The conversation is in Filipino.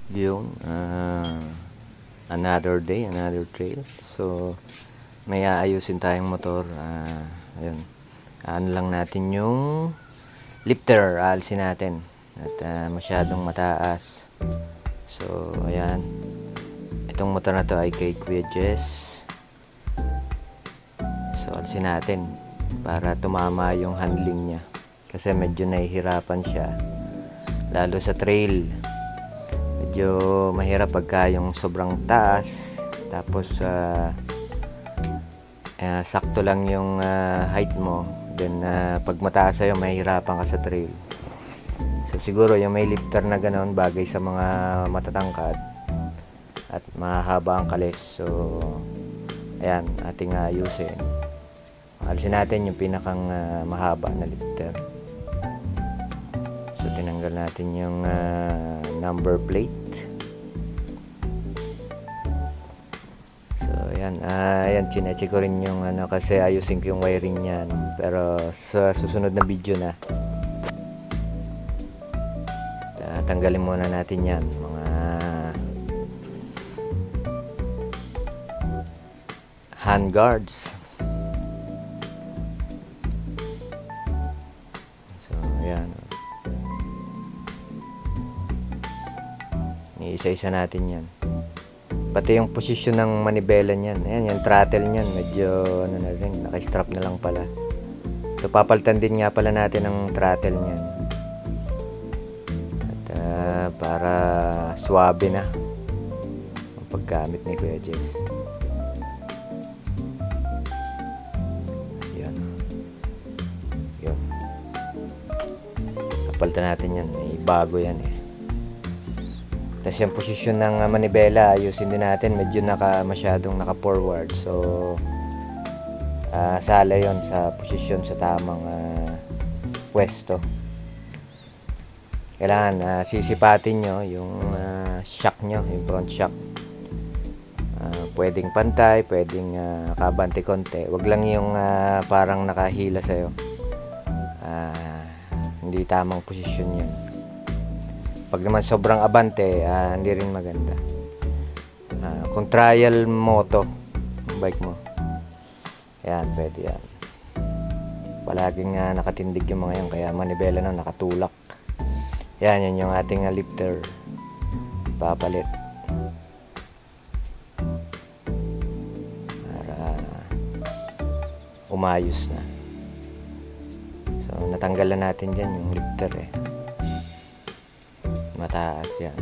Yun, another day, another trail. So, may aayusin tayong motor. Ayun. Ano lang natin yung lifter, aalisin natin. At masyadong mataas. So, ayan. Itong motor na to ay kay Kuya Jess. So, aalisin natin para tumama yung handling niya. Kasi medyo nahihirapan siya. Lalo sa trail. Medyo mahirap pagka yung sobrang taas, tapos sakto lang yung height mo, then pag mataas sa'yo mahihirapan ka sa trail. So siguro yung may lifter na ganoon bagay sa mga matatangkad at mahaba ang kalis. So ayan, ating ayusin. Alisin natin yung pinakang mahaba na lifter. So tinanggal natin yung number plate. So ayan, chinecheck ko rin yung kasi ayusin ko yung wiring niyan. Pero sa susunod na video na, tanggalin muna natin yan, mga hand guards. So ayan, isa-isa natin yan. Pati yung posisyon ng manibela niyan. Ayan, yung throttle niyan medyo na rin, naka-strap na lang pala. So papalitan din nga pala natin ang throttle niyan. At para swabe na ang paggamit ni Kuya Jess. Ayan. Yun. Papalitan natin yan. May bago yan eh. Tapos yung posisyon ng manibela, ayusin din natin. Medyo masyadong naka-forward. So, sala yon sa posisyon sa tamang pwesto. Kailangan sisipatin nyo yung shock nyo, yung front shock. Pwedeng pantay, pwedeng kabante konti. Wag lang yung parang nakahila sa'yo. Hindi tamang posisyon yun. Pag naman sobrang abante, hindi rin maganda. Kung trial moto ang bike mo, yan, pwede yan. Palaging nakatindig yung mga yan, kaya manibela na nakatulak. Yan yung ating lifter. Papalit para umayos na. So natanggalan natin dyan yung lifter eh. Mataas yan.